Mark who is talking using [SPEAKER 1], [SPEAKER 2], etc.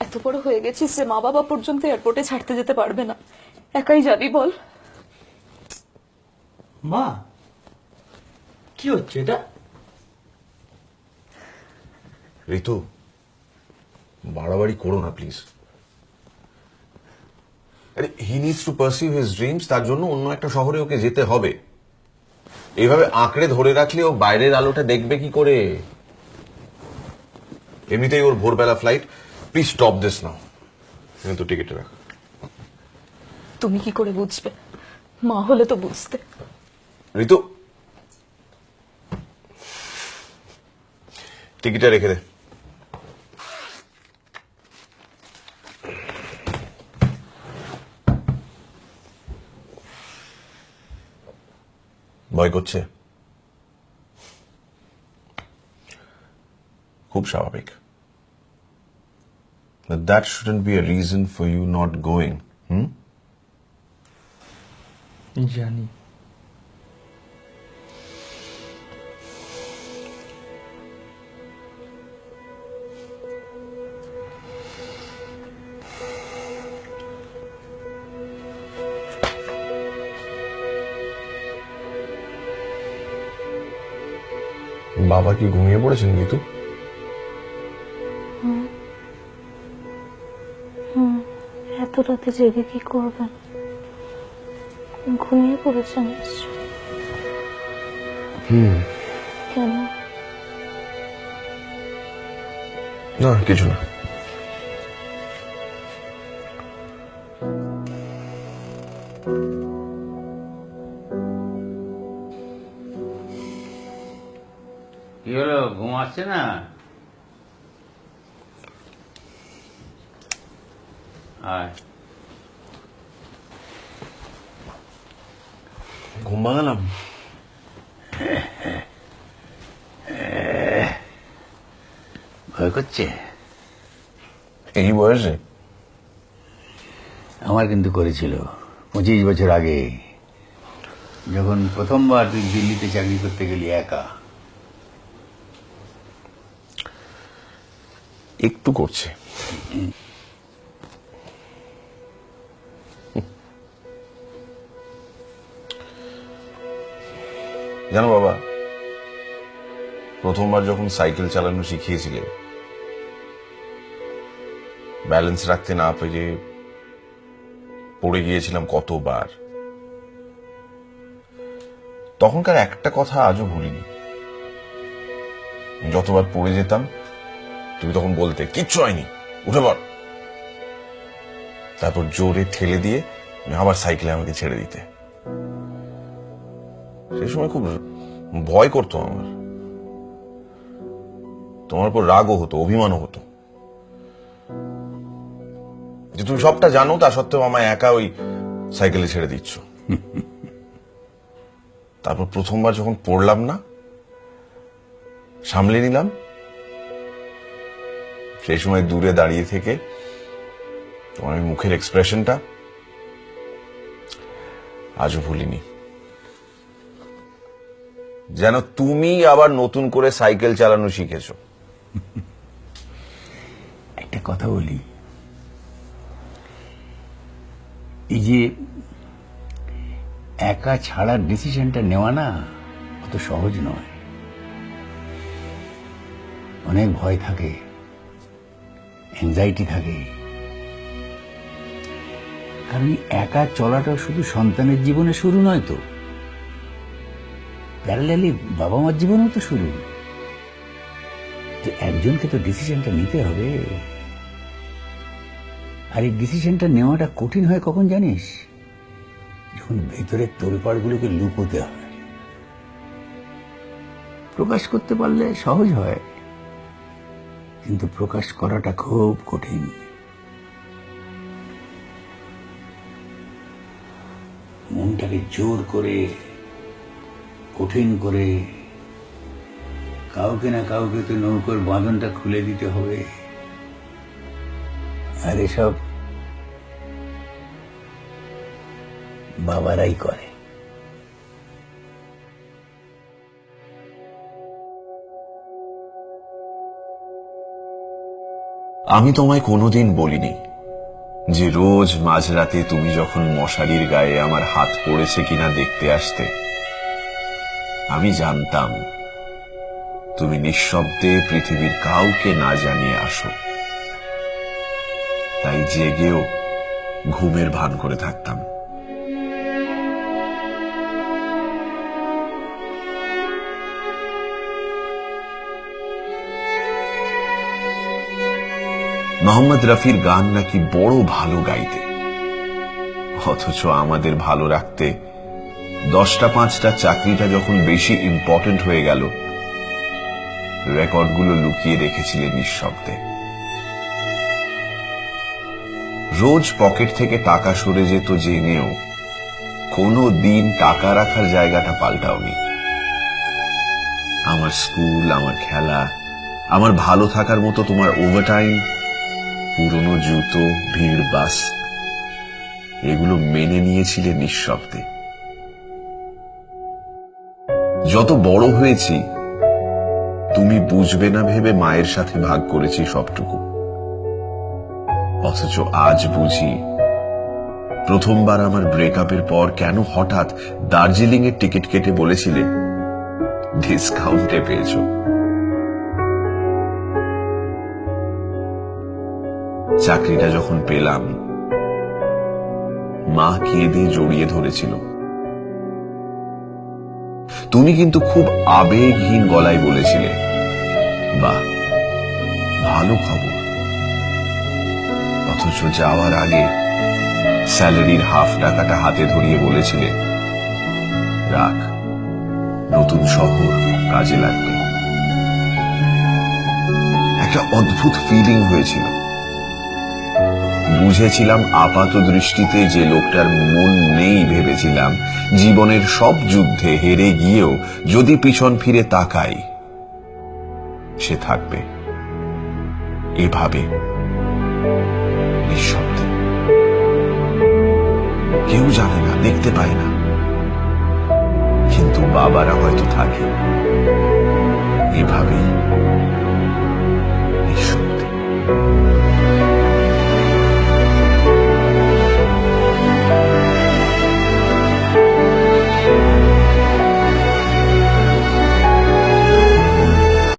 [SPEAKER 1] এত বড় হয়ে গেছিস যে মা বাবা পর্যন্ত এয়ারপোর্টে ছাড়তে যেতে পারবে না, একাই যাবি বল?
[SPEAKER 2] মা, কি হচ্ছে এটা?
[SPEAKER 3] ঋতু, বাড়াবাড়ি করো না প্লিজ। আরে হি needs to pursue his dreams, তার জন্য অন্য একটা শহরে ওকে যেতে হবে। এইভাবে আঁকড়ে ধরে রাখলে ও বাইরের আলোটা দেখবে কি করে? এমনিতেই ওর ভোরবেলা flight. Please stop this now. কিন্তু টিকিটে রাখ।
[SPEAKER 1] তুমি কি করে বুঝবে? মা হলে তো বুঝতে।
[SPEAKER 3] ঋতু, টিকিটটা রেখে দে। ভয় করছে? খুব স্বাভাবিক। But that shouldn't be a reason for you not going.
[SPEAKER 2] জানি।
[SPEAKER 3] বাবা কি ঘুমিয়ে পড়েছেন ঋতু?
[SPEAKER 4] এত রাতে জেগে কি করবেন? ঘুমিয়ে পড়েছেন নিশ্চয়। কেন?
[SPEAKER 3] না, কিছু না।
[SPEAKER 5] কি হলো, ঘুম আসছে না? আয়।
[SPEAKER 3] ঘুম ভাঙালাম?
[SPEAKER 5] ভয় করছে?
[SPEAKER 3] এই বয়সে?
[SPEAKER 5] আমার কিন্তু করেছিল 25 বছর আগে, যখন প্রথমবার তুই দিল্লিতে চাকরি করতে গেলি একা।
[SPEAKER 3] একটু করছে। জানো বাবা, প্রথমবার যখন সাইকেল চালানো শিখিয়েছিলে, ব্যালেন্স রাখতে না পেরে পড়ে গিয়েছিলাম কতবার। তখনকার একটা কথা আজও ভুলিনি। যতবার পড়ে যেতাম তুমি তখন বলতে, কিচ্ছু হয়নি, উঠে পড়। তারপর জোরে ঠেলে দিয়ে আবার সাইকেলে আমাকে ছেড়ে দিতে। সেই সময় খুব ভয় করতো আমার, তোমার উপর রাগও হতো, অভিমানও হতো যে তুমি সবটা জানো, তা সত্ত্বেও আমায় একা ওই সাইকেলে ছেড়ে দিচ্ছ। তারপর প্রথমবার যখন পড়লাম না, সামলে নিলাম। সেই সময় দূরে দাঁড়িয়ে থেকে তোমার মুখের এক্সপ্রেশনটা আজও ভুলিনি। যেন তুমি আবার নতুন করে সাইকেল চালানো শিখেছো।
[SPEAKER 5] একটা কথা বলি, এই যে একা ছাড়ার ডিসিশনটা নেওয়া না অত সহজ নয়। অনেক ভয় থাকে, অ্যাংজাইটি থাকে। কারণ একা চলাটা শুধু সন্তানের জীবনে শুরু নয় তো, প্যারালালি বাবা মার জীবনেও তো শুরু। তো একজনকে তো ডিসিশনটা নিতে হবে। আর এই ডিসিশনটা নেওয়াটা কঠিন হয় কখন জানিস? যখন ভেতরের তোলপাড়গুলোকে লুকোতে হয়। প্রকাশ করতে পারলে সহজ হয়, কিন্তু প্রকাশ করাটা খুব কঠিন। মনটাকে জোর করে, কঠিন করে কাউকে না কাউকে তো নৌকোর বাঁধনটা খুলে দিতে হবে। আর এসব বাবারাই করে।
[SPEAKER 3] আমি তোমায় কোনোদিন বলিনি যে রোজ মাঝরাতে তুমি যখন মশারির গায়ে আমার হাত পড়েছে কিনা দেখতে আসতে। আমি জানতাম তুমি নিঃশব্দে পৃথিবীর কাউকে না জানিয়ে আসো, তাই জেগেও ঘুমের ভান করে থাকতাম। মোহাম্মদ রফির গান নাকি বড় ভালো গাইতে, অথচ আমাদের ভালো রাখতে 10টা 5টা চাকরিটা যখন বেশি ইম্পর্টেন্ট হয়ে গেল, রেকর্ডগুলো লুকিয়ে রেখেছিলেন নিঃশব্দে। রোজ পকেট থেকে টাকা সরে যেত জেনেও কোনো দিন টাকা রাখার জায়গাটা পাল্টাওনি। আমার স্কুল, আমার খেলা, আমার ভালো থাকার মতো তোমার ওভারটাইম, পুরনো জুতো, ভিড়, বাস, এগুলো মেনে নিয়েছিলে নিঃশব্দে। যত বড় হয়েছি তুমি বুঝবে না ভেবে মায়ের সাথে ভাগ করেছি সবটুকু, অথচ আজ বুঝি প্রথমবার আমার ব্রেকআপের পর কেন হঠাৎ দার্জিলিং এর টিকিট কেটে বলেছিলে ডিসকাউন্টে পেয়েছো। চাকরিটা যখন পেলাম, মা কেঁদে জড়িয়ে ধরেছিল। তুমি কিন্তু খুব আবেগহীন গলায় বলেছিলে, বাহ, ভালো খবর। অথচ যাওয়ার আগে স্যালারির হাফ টাকাটা হাতে ধরিয়ে বলেছিলে, রাখ, নতুন শহর, কাজে লাগবে। একটা অদ্ভুত ফিলিং হয়েছিল। বুঝেছিলাম আপাত দৃষ্টিতে যে লোকটার মন নেই ভেবেছিলাম, জীবনের সব যুদ্ধে হেরে গিয়েও যদি পিছন ফিরে তাকাই সে থাকবে এভাবে নিঃশব্দে। কেউ জানে না, দেখতে পায় না, কিন্তু বাবারা হয়তো থাকে এভাবেই।